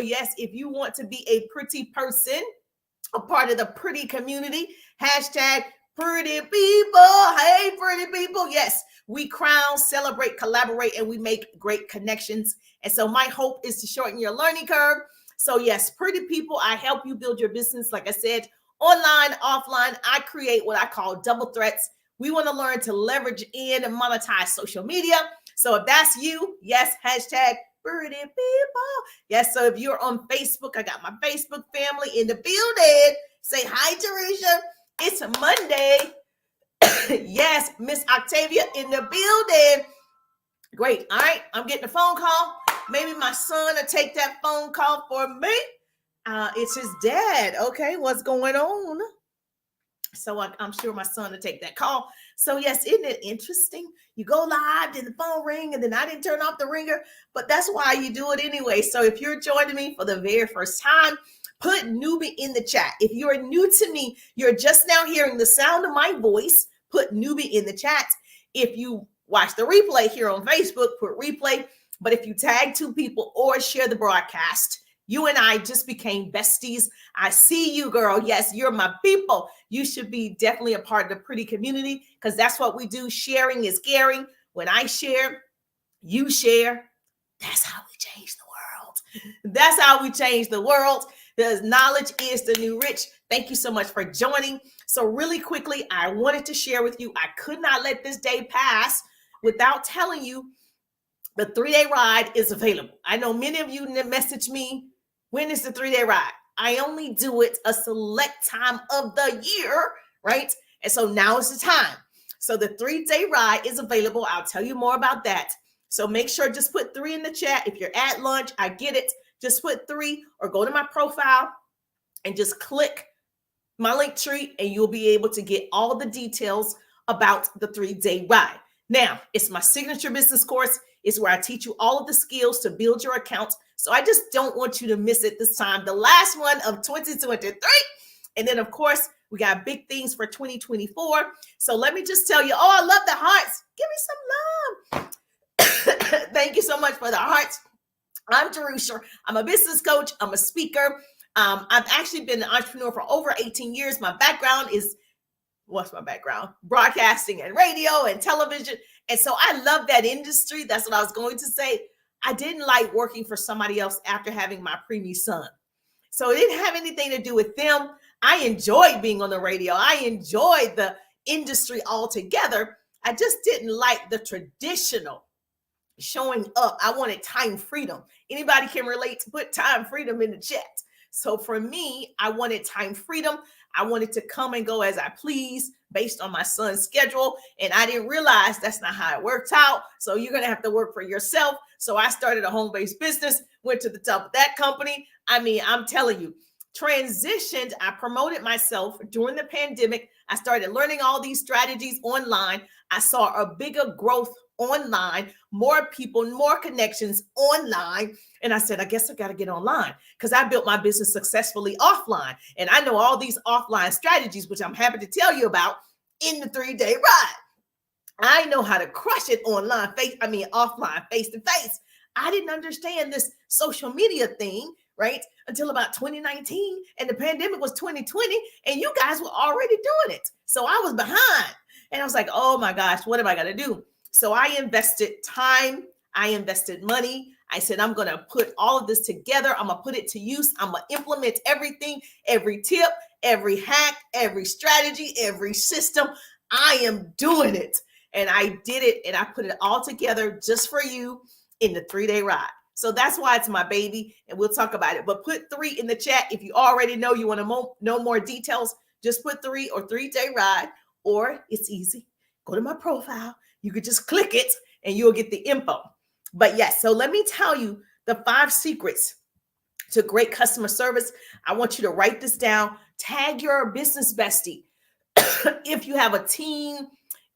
Yes, if you want to be a pretty person, a part of the pretty community, hashtag pretty people. Hey, pretty people. Yes, we crown, celebrate, collaborate, and we make great connections. And so my hope is to shorten your learning curve. So yes, pretty people, I help you build your business. Like I said, online, offline, I create what I call double threats. We want to learn to leverage and monetize social media. So if that's you, yes, hashtag pretty people. Yes, so if you're on Facebook, I got my Facebook family in the building. Say hi, Teresa. It's Monday. Yes, Miss Octavia in the building. Great. All right, I'm getting a phone call. Maybe my son will take that phone call for me. It's his dad. Okay, what's going on? So I'm sure my son will take that call. So yes, isn't it interesting? You go live, then the phone ring, and then I didn't turn off the ringer, but that's why you do it anyway. So if you're joining me for the very first time, put newbie in the chat. If you're new to me, you're just now hearing the sound of my voice, put newbie in the chat. If you watch the replay here on Facebook, put replay. But if you tag two people or share the broadcast, you and I just became besties. I see you, girl. Yes, you're my people. You should be definitely a part of the pretty community because that's what we do. Sharing is caring. When I share, you share. That's how we change the world. That's how we change the world. Because knowledge is the new rich. Thank you so much for joining. So really quickly, I wanted to share with you, I could not let this day pass without telling you the 3-day ride is available. I know many of you message me, when is the 3-day ride? I only do it a select time of the year, right? And so now is the time. So the 3-day ride is available. I'll tell you more about that. So make sure just put 3 in the chat. If you're at lunch, I get it. Just put 3 or go to my profile and just click my link tree and you'll be able to get all the details about the 3-day ride. Now, it's my signature business course. It's where I teach you all of the skills to build your account. So I just don't want you to miss it this time. The last one of 2023. And then, of course, we got big things for 2024. So let me just tell you, oh, I love the hearts. Give me some love. Thank you so much for the hearts. I'm Teresa. I'm a business coach. I'm a speaker. I've actually been an entrepreneur for over 18 years. My background is, what's my background? Broadcasting and radio and television. And so I love that industry. That's what I was going to say. I didn't like working for somebody else after having my preemie son. So it didn't have anything to do with them. I enjoyed being on the radio. I enjoyed the industry altogether. I just didn't like the traditional showing up. I wanted time freedom. Anybody can relate to put time freedom in the chat. So for me, I wanted time freedom. I wanted to come and go as I please based on my son's schedule. And I didn't realize that's not how it works out. So you're going to have to work for yourself. So I started a home-based business, went to the top of that company. I mean, I'm telling you, transitioned. I promoted myself during the pandemic. I started learning all these strategies online. I saw a bigger growth online, more people, more connections online. And I said, I guess I got to get online because I built my business successfully offline. And I know all these offline strategies, which I'm happy to tell you about in the 3-day ride. I know how to crush it online, offline, face to face. I didn't understand this social media thing, right? Until about 2019 and the pandemic was 2020 and you guys were already doing it. So I was behind and I was like, oh my gosh, what am I going to do? So I invested time. I invested money. I said, I'm going to put all of this together. I'm going to put it to use. I'm going to implement everything, every tip, every hack, every strategy, every system. I am doing it. And I did it. And I put it all together just for you in the 3-day ride. So that's why it's my baby. And we'll talk about it. But put 3 in the chat. If you already know you want to know more details, just put 3 or 3-day ride. Or it's easy. Go to my profile. You could just click it and you'll get the info. But yes, so let me tell you the 5 secrets to great customer service. I want you to write this down. Tag your business bestie. If you have a team,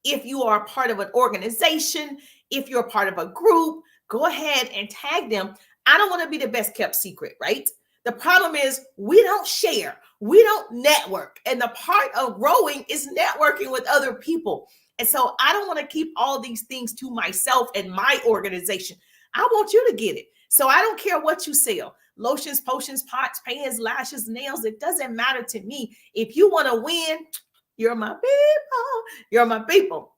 if you are part of an organization, if you're part of a group, go ahead and tag them. I don't want to be the best kept secret, right? The problem is we don't share. We don't network. And the part of growing is networking with other people. And so I don't want to keep all these things to myself and my organization. I want you to get it. So I don't care what you sell. lotions, potions, pots, pans, lashes, nails. It doesn't matter to me. If you want to win, you're my people. You're my people.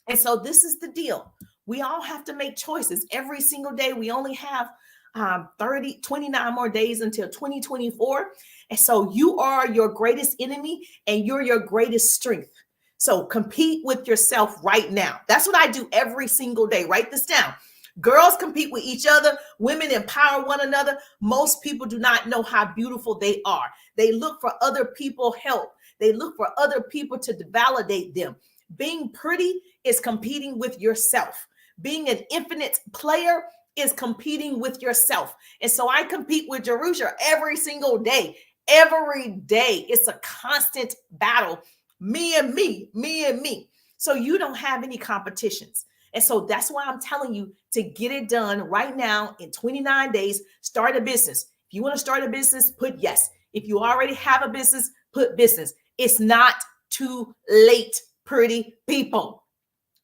And so this is the deal. We all have to make choices every single day. We only have 29 more days until 2024. And so you are your greatest enemy and you're your greatest strength. So compete with yourself right now. That's what I do every single day. Write this down. Girls compete with each other. Women empower one another. Most people do not know how beautiful they are. They look for other people help. They look for other people to validate them. Being pretty is competing with yourself. Being an infinite player is competing with yourself. And so I compete with Jerusha every single day. Every day. It's a constant battle. Me and me, me and me. So you don't have any competitions. And so that's why I'm telling you to get it done right now in 29 days. Start a business. If you want to start a business, put yes. If you already have a business, put business. It's not too late, pretty people.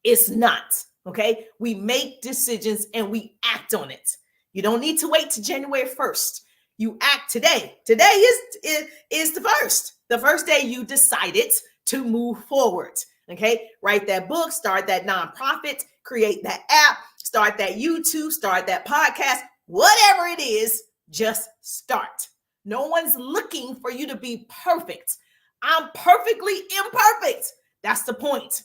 It's not. Okay. We make decisions and we act on it. You don't need to wait to January 1st. You act today. Today is the first day you decided to move forward. Okay. Write that book, start that nonprofit, create that app, start that YouTube, start that podcast, whatever it is, just start. No one's looking for you to be perfect. I'm perfectly imperfect. That's the point.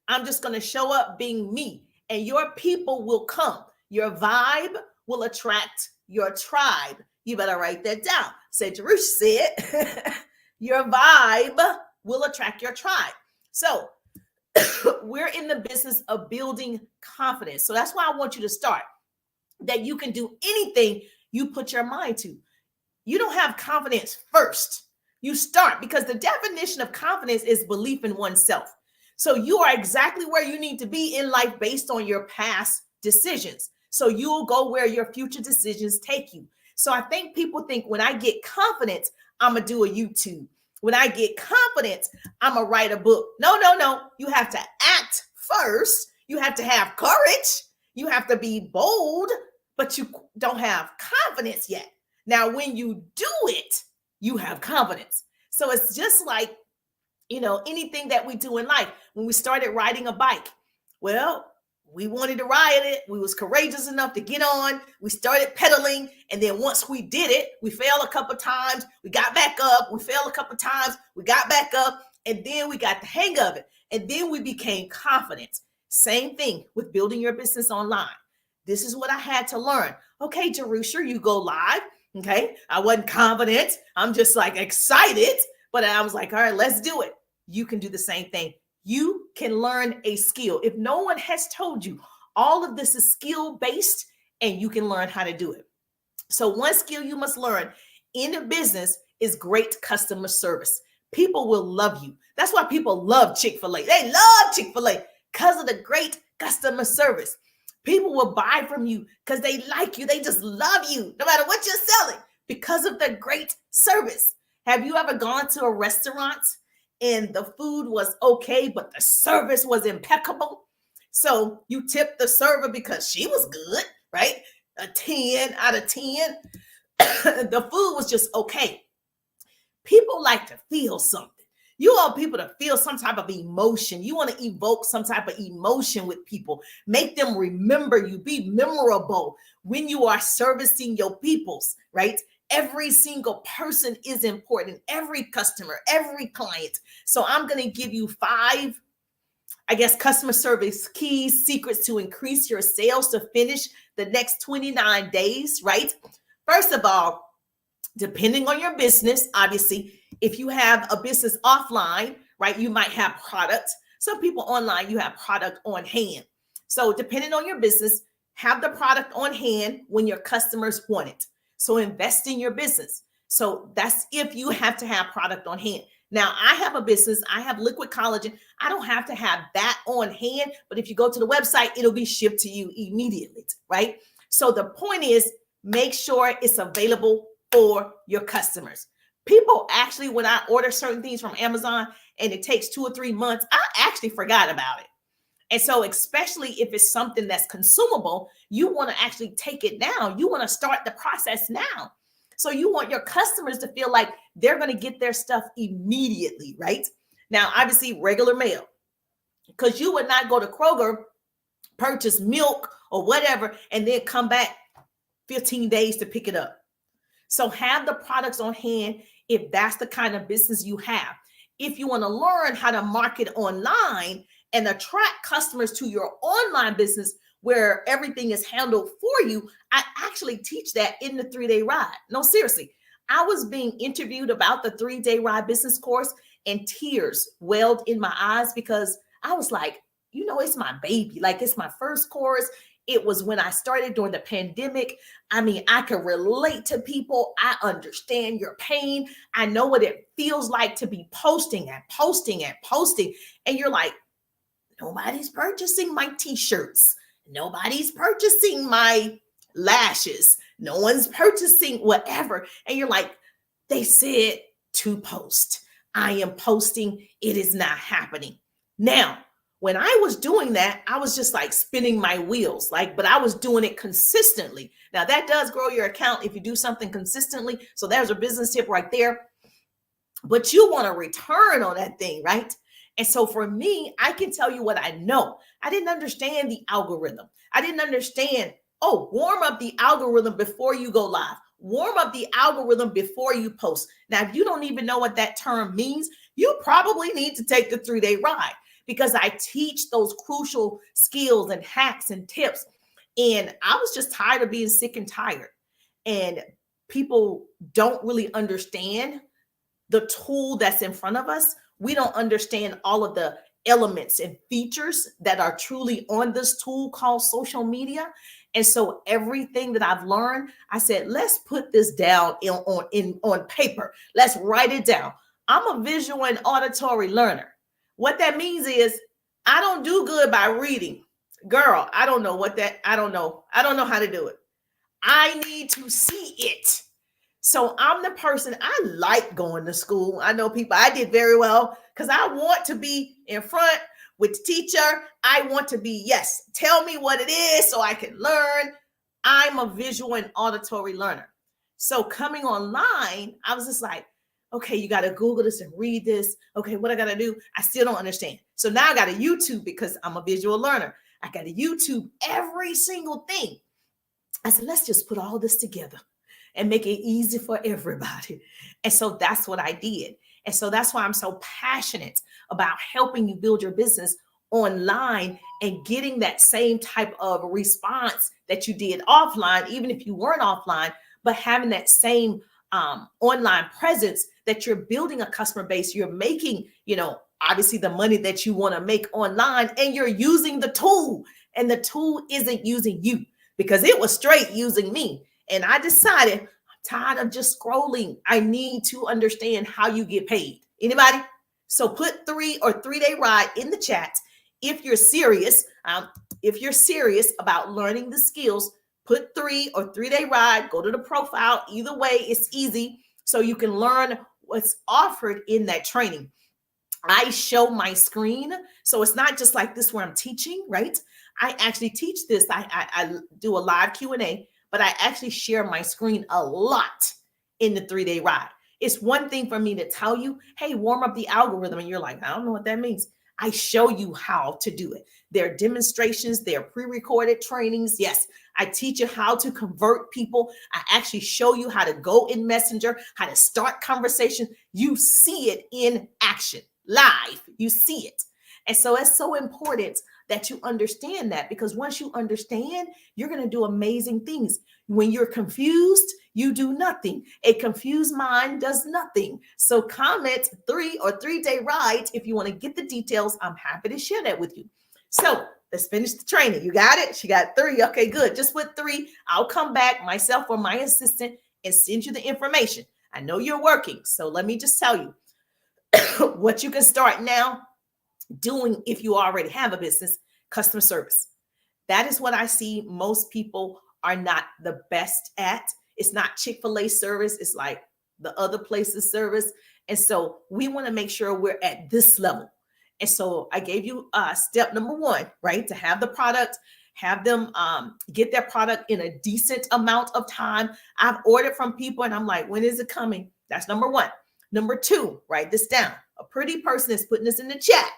I'm just going to show up being me and your people will come. Your vibe will attract your tribe. You better write that down. Said Jerusha said, your vibe will attract your tribe. So we're in the business of building confidence. So that's why I want you to start, that you can do anything you put your mind to. You don't have confidence first. You start, because the definition of confidence is belief in oneself. So you are exactly where you need to be in life based on your past decisions. So you'll go where your future decisions take you. So I think people think when I get confidence, I'm going to do a YouTube. When I get confidence, I'm going to write a book. No. You have to act first. You have to have courage. You have to be bold, but you don't have confidence yet. Now, when you do it, you have confidence. So it's just like, anything that we do in life. When we started riding a bike, well, we wanted to ride it. We was courageous enough to get on. We started pedaling. And then once we did it, we fell a couple of times. We got back up. We fell a couple of times. We got back up. And then we got the hang of it. And then we became confident. Same thing with building your business online. This is what I had to learn. Okay, Jerusha, you go live. Okay. I wasn't confident. I'm just like excited. But I was like, all right, let's do it. You can do the same thing. You can learn a skill. If no one has told you, all of this is skill-based and you can learn how to do it. So one skill you must learn in a business is great customer service. People will love you. That's why people love Chick-fil-A. They love Chick-fil-A because of the great customer service. People will buy from you because they like you. They just love you no matter what you're selling because of the great service. Have you ever gone to a restaurant and the food was okay, but the service was impeccable? So you tipped the server because she was good, right? A 10 out of 10. The food was just okay. People like to feel something. You want people to feel some type of emotion. You want to evoke some type of emotion with people. Make them remember you. Be memorable when you are servicing your peoples, right? Every single person is important. Every customer, every client. So I'm going to give you 5, customer service keys, secrets to increase your sales to finish the next 29 days, right? First of all, depending on your business, obviously, if you have a business offline, right, you might have products. Some people online, you have product on hand. So depending on your business, have the product on hand when your customers want it. So invest in your business. So that's if you have to have product on hand. Now, I have a business. I have liquid collagen. I don't have to have that on hand, but if you go to the website, it'll be shipped to you immediately, right? So the point is, make sure it's available for your customers. People actually, when I order certain things from Amazon and it takes 2 or 3 months, I actually forgot about it. And so especially if it's something that's consumable, you want to actually take it now. You want to start the process now. So you want your customers to feel like they're going to get their stuff immediately, right? Now, obviously, regular mail, because you would not go to Kroger, purchase milk or whatever, and then come back 15 days to pick it up. So have the products on hand if that's the kind of business you have. If you want to learn how to market online and attract customers to your online business where everything is handled for you, I actually teach that in the 3-day ride. No, seriously. I was being interviewed about the 3-day ride business course and tears welled in my eyes because I was like, it's my baby. Like, it's my first course. It was when I started during the pandemic. I mean, I can relate to people. I understand your pain. I know what it feels like to be posting and posting and posting. And you're like, nobody's purchasing my t-shirts. Nobody's purchasing my lashes. No one's purchasing whatever. And you're like, they said to post. I am posting. It is not happening. Now, when I was doing that, I was just like spinning my wheels, but I was doing it consistently. Now that does grow your account if you do something consistently. So there's a business tip right there. But you want a return on that thing, right? And so for me, I can tell you what I know. I didn't understand the algorithm. I didn't understand, warm up the algorithm before you go live. Warm up the algorithm before you post. Now, if you don't even know what that term means, you probably need to take the 3-day ride, because I teach those crucial skills and hacks and tips. And I was just tired of being sick and tired. And people don't really understand the tool that's in front of us. We don't understand all of the elements and features that are truly on this tool called social media. And so everything that I've learned, I said, let's put this down on paper. Let's write it down. I'm a visual and auditory learner. What that means is I don't do good by reading. Girl, I don't know I don't know how to do it. I need to see it. So I'm the person, I like going to school. I know people, I did very well because I want to be in front with the teacher. I want to be, yes, tell me what it is so I can learn. I'm a visual and auditory learner. So coming online, I was just like, okay, you got to Google this and read this. Okay, what I got to do? I still don't understand. So now I got to YouTube because I'm a visual learner. I got to YouTube every single thing. I said, let's just put all this together and make it easy for everybody. And so that's what I did. And so that's why I'm so passionate about helping you build your business online and getting that same type of response that you did offline, even if you weren't offline, but having that same online presence that you're building a customer base. You're making, obviously the money that you want to make online, and you're using the tool, and the tool isn't using you, because it was straight using me. And I decided I'm tired of just scrolling. I need to understand how you get paid. Anybody? So put 3-day ride in the chat. If you're serious, about learning the skills, put 3-day ride, go to the profile. Either way, it's easy. So you can learn what's offered in that training. I show my screen. So it's not just like this where I'm teaching, right? I actually teach this. I do a live Q&A, but I actually share my screen a lot in the 3-day ride. It's one thing for me to tell you, hey, warm up the algorithm. And you're like, I don't know what that means. I show you how to do it. There are demonstrations, there are pre-recorded trainings. Yes, I teach you how to convert people. I actually show you how to go in Messenger, how to start conversation. You see it in action, live, you see it. And so it's so important that you understand that, because once you understand, you're going to do amazing things. When you're confused, you do nothing. A confused mind does nothing. So comment 3-day ride. If you want to get the details, I'm happy to share that with you. So let's finish the training. You got it? She got 3. Okay, good. Just put 3. I'll come back, myself or my assistant, and send you the information. I know you're working, so let me just tell you what you can start now doing if you already have a business: customer service. That is what I see most people are not the best at. It's not Chick-fil-A service. It's like the other places service. And so we want to make sure we're at this level. And so I gave you step number 1, right? To have the product, have them get their product in a decent amount of time. I've ordered from people and I'm like, when is it coming? That's number one. Number two, write this down. A pretty person is putting this in the chat.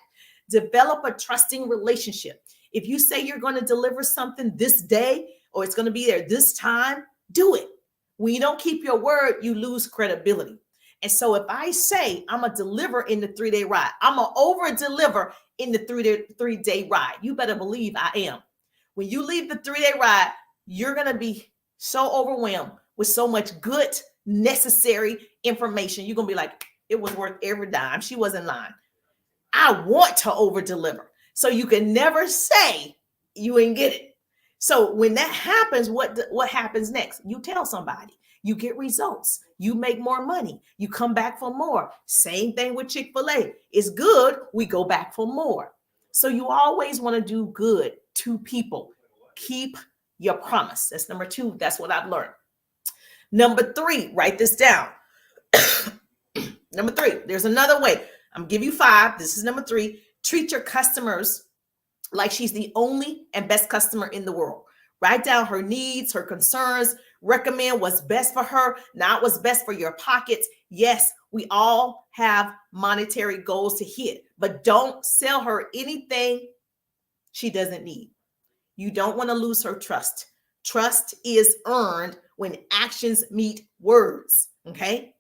Develop a trusting relationship. If you say you're going to deliver something this day or it's going to be there this time, do it. When you don't keep your word, you lose credibility. And so if I say I'm going to deliver in the 3-day ride, I'm going to over deliver in the 3-day ride, you better believe I am. When you leave the 3-day ride, you're going to be so overwhelmed with so much good, necessary information. You're going to be like, it was worth every dime. She wasn't lying. I want to over deliver. So you can never say you ain't get it. So when that happens, what happens next? You tell somebody, you get results, you make more money, you come back for more. Same thing with Chick-fil-A. It's good, we go back for more. So you always want to do good to people. Keep your promise. That's number two. That's what I've learned. Number three, write this down. Number three, there's another way. I'm gonna give you 5. This is number 3. Treat your customers like she's the only and best customer in the world. Write down her needs, her concerns, recommend what's best for her, not what's best for your pockets. Yes, we all have monetary goals to hit, but don't sell her anything she doesn't need. You don't want to lose her trust. Trust is earned when actions meet words, okay?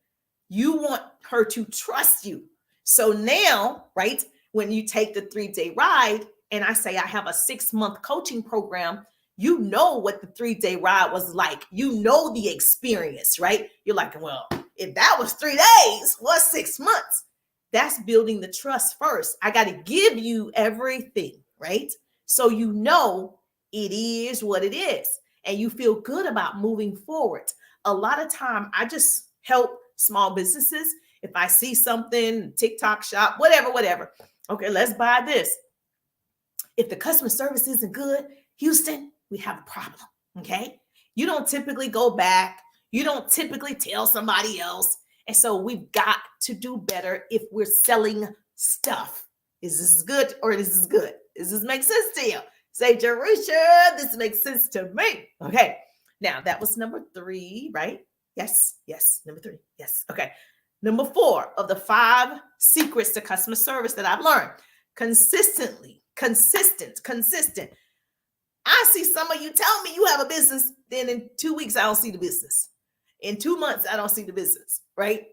You want her to trust you. So now, right, when you take the 3-day ride and I say I have a 6-month coaching program, you know what the 3-day ride was like. You know the experience, right? You're like, well, if that was 3 days, what's 6 months? That's building the trust first. I got to give you everything, right? So you know it is what it is. And you feel good about moving forward. A lot of time, I just help small businesses. If I see something, TikTok shop, whatever. Okay, let's buy this. If the customer service isn't good, Houston, we have a problem, okay? You don't typically go back. You don't typically tell somebody else. And so we've got to do better if we're selling stuff. Is this good or is this good? Does this make sense to you? Say, Jerusha, this makes sense to me. Okay, now that was number 3, right? Yes, number 3, yes, okay. Number 4 of the 5 secrets to customer service that I've learned. Consistent. I see some of you tell me you have a business, then in 2 weeks, I don't see the business. In 2 months, I don't see the business, right?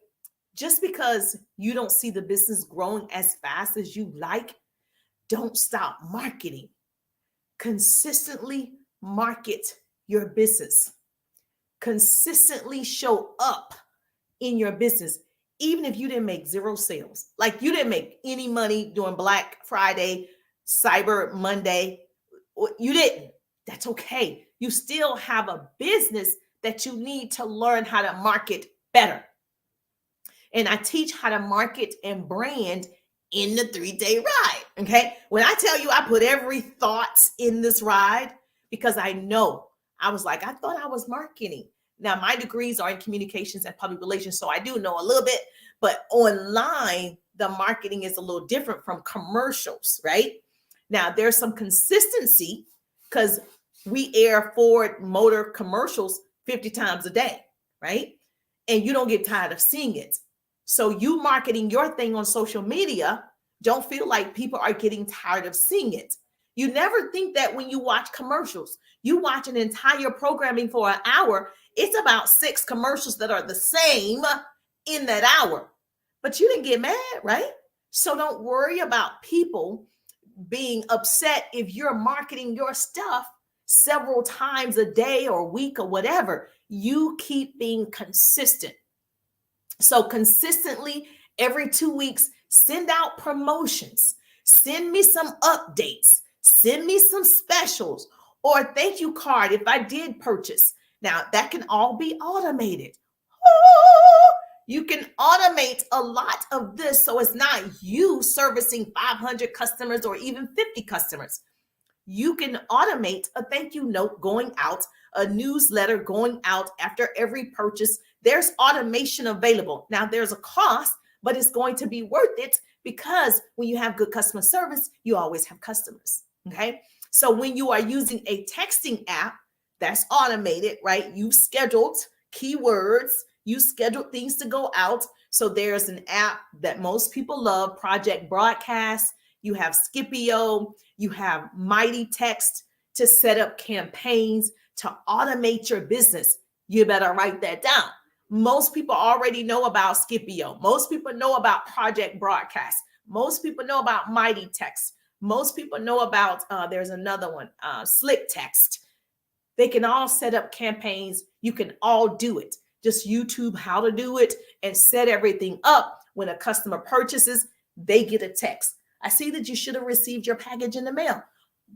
Just because you don't see the business growing as fast as you like, don't stop marketing. Consistently market your business. Consistently show up in your business. Even if you didn't make 0 sales, like you didn't make any money during Black Friday, Cyber Monday, you didn't. That's okay. You still have a business that you need to learn how to market better. And I teach how to market and brand in the 3-day ride. Okay. When I tell you I put every thought in this ride because I know I was like, I thought I was marketing. Now, my degrees are in communications and public relations, so I do know a little bit, but online, the marketing is a little different from commercials, right? Now, there's some consistency because we air Ford Motor commercials 50 times a day, right? And you don't get tired of seeing it. So you marketing your thing on social media, don't feel like people are getting tired of seeing it. You never think that when you watch commercials. You watch an entire programming for an hour, it's about 6 commercials that are the same in that hour. But you didn't get mad, right? So don't worry about people being upset if you're marketing your stuff several times a day or week or whatever. You keep being consistent. So consistently, every 2 weeks, send out promotions. Send me some updates. Send me some specials or a thank you card if I did purchase. Now, that can all be automated. You can automate a lot of this so it's not you servicing 500 customers or even 50 customers. You can automate a thank you note going out, a newsletter going out after every purchase. There's automation available. Now, there's a cost, but it's going to be worth it because when you have good customer service, you always have customers. Okay. So when you are using a texting app that's automated, right? You've scheduled keywords, you scheduled things to go out. So there's an app that most people love, Project Broadcast. You have Scipio, you have Mighty Text to set up campaigns to automate your business. You better write that down. Most people already know about Scipio. Most people know about Project Broadcast. Most people know about Mighty Text. Most people know about, there's another one, Slick Text. They can all set up campaigns. You can all do it. Just YouTube how to do it and set everything up. When a customer purchases, they get a text. I see that you should have received your package in the mail.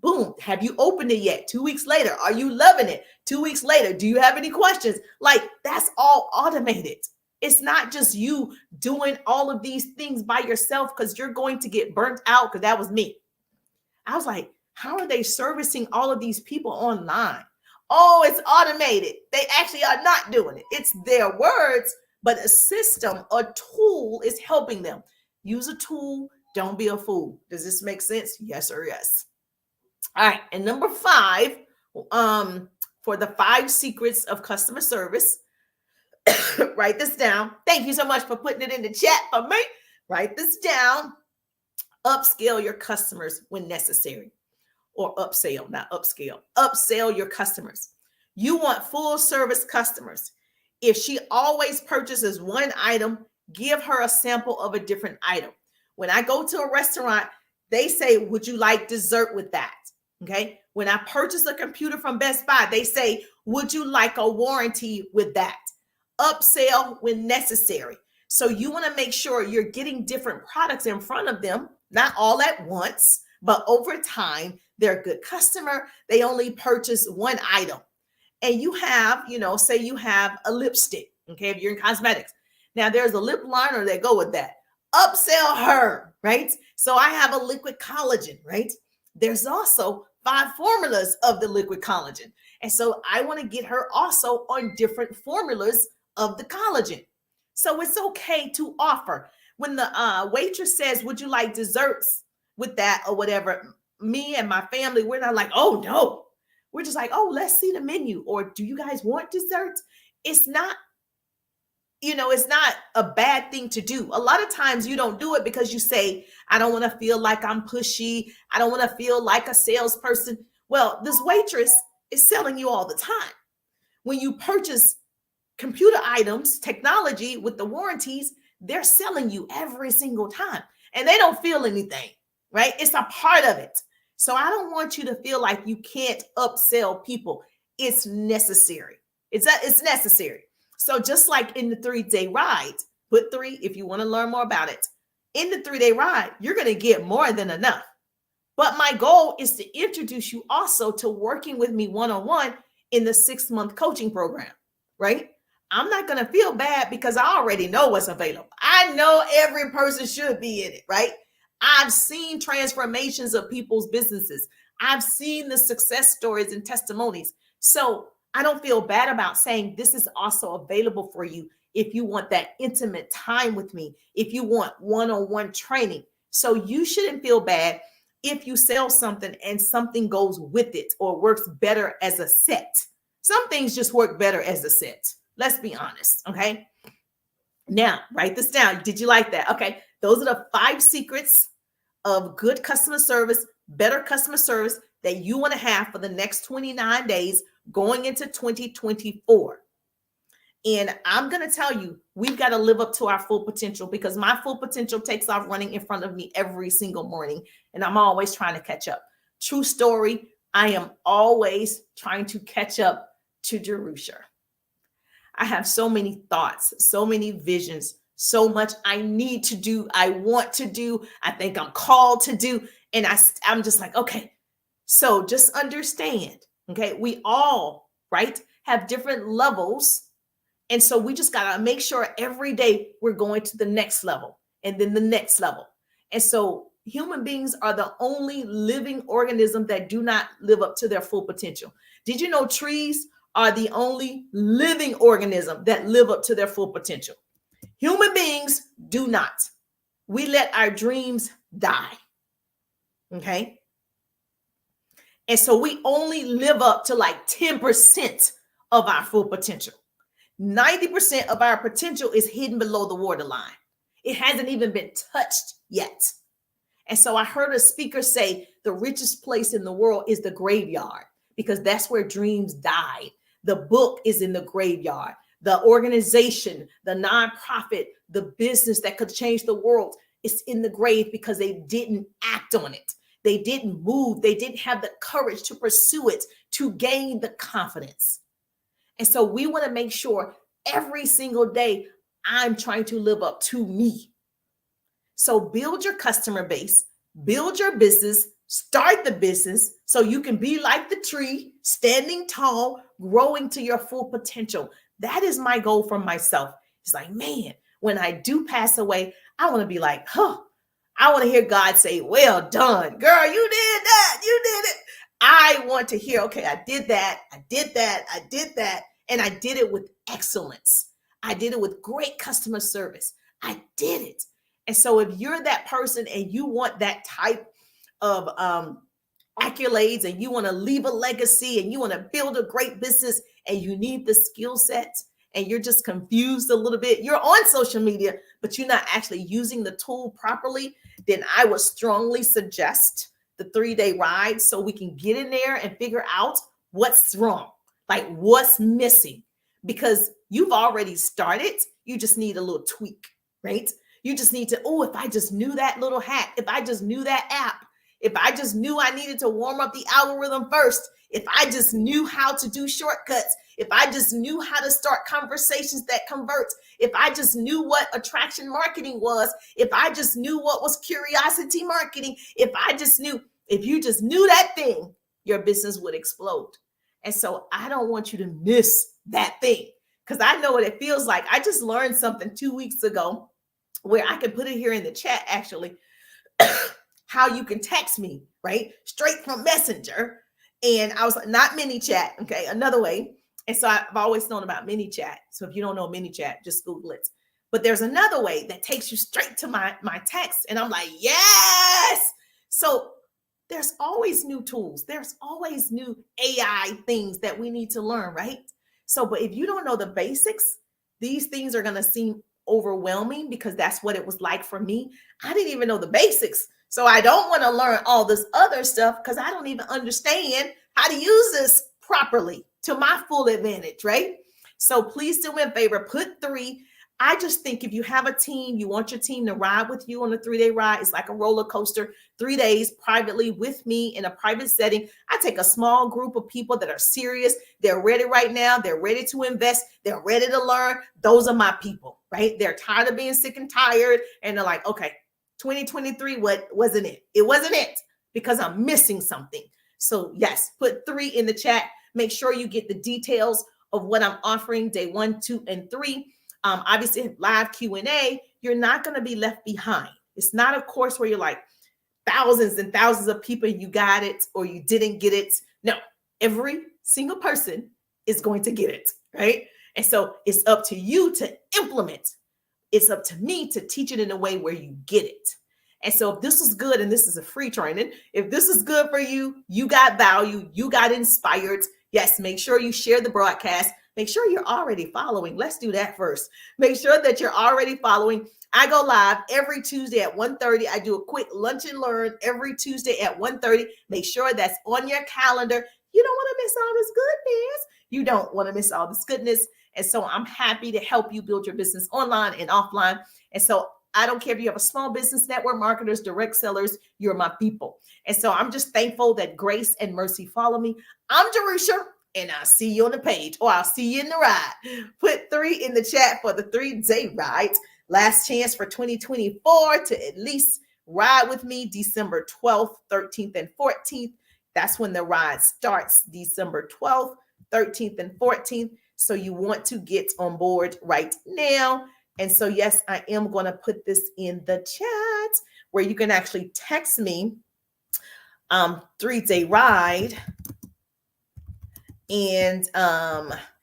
Boom. Have you opened it yet? 2 weeks later. Are you loving it? 2 weeks later. Do you have any questions? Like, that's all automated. It's not just you doing all of these things by yourself, because you're going to get burnt out, because that was me. I was like, how are they servicing all of these people online? Oh, it's automated. They actually are not doing it. It's their words, but a system, a tool is helping them. Use a tool. Don't be a fool. Does this make sense? Yes or yes. All right. And number 5, for the 5 secrets of customer service, write this down. Thank you so much for putting it in the chat for me. Write this down. Upscale your customers when necessary. Or upsell, not upscale. Upsell your customers. You want full service customers. If she always purchases one item, give her a sample of a different item. When I go to a restaurant, they say, would you like dessert with that? Okay. When I purchase a computer from Best Buy, they say, would you like a warranty with that? Upsell when necessary. So you want to make sure you're getting different products in front of them, not all at once, but over time. They're a good customer. They only purchase one item. And you have, say you have a lipstick, okay, if you're in cosmetics. Now there's a lip liner that go with that. Upsell her, right? So I have a liquid collagen, right? There's also 5 formulas of the liquid collagen. And so I want to get her also on different formulas of the collagen. So it's okay to offer. When the waitress says, would you like desserts with that or whatever? Me and my family, we're not like, oh no. We're just like, oh, let's see the menu. Or do you guys want desserts? It's not, it's not a bad thing to do. A lot of times you don't do it because you say, I don't want to feel like I'm pushy. I don't want to feel like a salesperson. Well, this waitress is selling you all the time. When you purchase computer items, technology with the warranties, they're selling you every single time. And they don't feel anything, right? It's a part of it. So I don't want you to feel like you can't upsell people. It's necessary. It's necessary. So just like in the 3-day ride, put 3 if you want to learn more about it. In the 3-day ride, you're going to get more than enough. But my goal is to introduce you also to working with me one-on-one in the 6-month coaching program, right? I'm not going to feel bad because I already know what's available. I know every person should be in it, right? I've seen transformations of people's businesses. I've seen the success stories and testimonies. So I don't feel bad about saying this is also available for you if you want that intimate time with me, if you want one-on-one training. So you shouldn't feel bad if you sell something and something goes with it or works better as a set. Some things just work better as a set. Let's be honest. Okay. Now, write this down. Did you like that? Okay. Those are the 5 secrets of good customer service, better customer service that you want to have for the next 29 days going into 2024. And I'm going to tell you, we've got to live up to our full potential because my full potential takes off running in front of me every single morning. And I'm always trying to catch up. True story. I am always trying to catch up to Jerusha. I have so many thoughts, so many visions, so much I need to do, I want to do, I think I'm called to do. And I'm just like, okay, so just understand, okay, we all, right, have different levels. And so we just got to make sure every day we're going to the next level and then the next level. And so human beings are the only living organism that do not live up to their full potential. Did you know trees are the only living organism that live up to their full potential? Human beings do not. We let our dreams die. Okay. And so we only live up to like 10% of our full potential. 90% of our potential is hidden below the waterline. It hasn't even been touched yet. And so I heard a speaker say the richest place in the world is the graveyard, because that's where dreams died. The book is in the graveyard. The organization, the nonprofit, the business that could change the world is in the grave because they didn't act on it. They didn't move. They didn't have the courage to pursue it, to gain the confidence. And so we want to make sure every single day I'm trying to live up to me. So build your customer base, build your business, start the business so you can be like the tree, standing tall, growing to your full potential. That is my goal for myself. It's like, man, when I do pass away, I want to be like, I want to hear God say, well done, girl, you did that, you did it. I want to hear, okay, I did that, I did that, I did that, and I did it with excellence. I did it with great customer service. I did it. And so if you're that person and you want that type of accolades and you want to leave a legacy and you want to build a great business and you need the skill sets and you're just confused a little bit, you're on social media, but you're not actually using the tool properly, then I would strongly suggest the 3-day ride so we can get in there and figure out what's wrong, like what's missing, because you've already started. You just need a little tweak, right? You just need to, if I just knew that little hack, if I just knew that app, if I just knew I needed to warm up the algorithm first, if I just knew how to do shortcuts, if I just knew how to start conversations that convert, if I just knew what attraction marketing was, if I just knew what was curiosity marketing, if you just knew that thing, your business would explode. And so I don't want you to miss that thing, because I know what it feels like. I just learned something 2 weeks ago where I can put it here in the chat, actually, how you can text me, right? Straight from Messenger. And I was like, not ManyChat, okay, another way. And so I've always known about ManyChat. So if you don't know ManyChat, just Google it. But there's another way that takes you straight to my text. And I'm like, yes. So there's always new tools. There's always new AI things that we need to learn, right? So, but if you don't know the basics, these things are going to seem overwhelming, because that's what it was like for me. I didn't even know the basics. So I don't want to learn all this other stuff because I don't even understand how to use this properly to my full advantage, right? So please do me a favor, put 3. I just think if you have a team, you want your team to ride with you on a 3-day ride. It's like a roller coaster, 3 days privately with me in a private setting. I take a small group of people that are serious. They're ready right now. They're ready to invest. They're ready to learn. Those are my people, right? They're tired of being sick and tired. And they're like, okay, 2023, what wasn't it? It wasn't it, because I'm missing something. So yes, put 3 in the chat. Make sure you get the details of what I'm offering day 1, 2, and 3. Obviously, live Q&A, you're not going to be left behind. It's not a course where you're like thousands and thousands of people, you got it or you didn't get it. No, every single person is going to get it, right? And so it's up to you to implement. It's up to me to teach it in a way where you get it. And so if this is good, and this is a free training, if this is good for you, you got value, you got inspired, yes, make sure you share the broadcast. Make sure you're already following. Let's do that first. Make sure that you're already following. I go live every Tuesday at 1:30. I do a quick lunch and learn every Tuesday at 1:30. Make sure that's on your calendar. You don't want to miss all this goodness. You don't want to miss all this goodness. And so I'm happy to help you build your business online and offline. And so I don't care if you have a small business, network marketers, direct sellers, you're my people. And so I'm just thankful that grace and mercy follow me. I'm Jerusha. And I'll see you on the page, or I'll see you in the ride. Put 3 in the chat for the 3-day ride. Last chance for 2024 to at least ride with me December 12th, 13th, and 14th. That's when the ride starts, December 12th, 13th, and 14th. So you want to get on board right now. And so, yes, I am going to put this in the chat where you can actually text me 3-day ride. And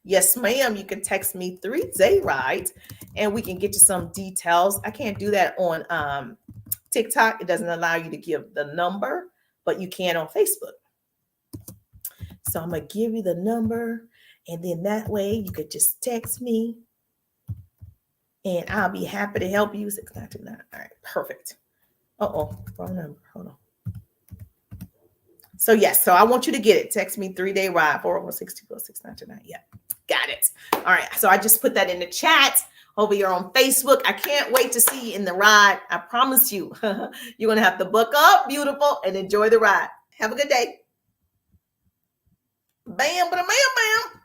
yes, ma'am, you can text me 3-day ride and we can get you some details. I can't do that on TikTok. It doesn't allow you to give the number, but you can on Facebook. So I'm going to give you the number, and then that way you could just text me and I'll be happy to help you. 6929. All right, perfect. Wrong number. Hold on. So yes, so I want you to get it. Text me 3-day ride 401-624-6929. Yeah, got it. All right. So I just put that in the chat over here on Facebook. I can't wait to see you in the ride. I promise you, you're gonna have to buck up, beautiful, and enjoy the ride. Have a good day. Bam, bam, bam, bam.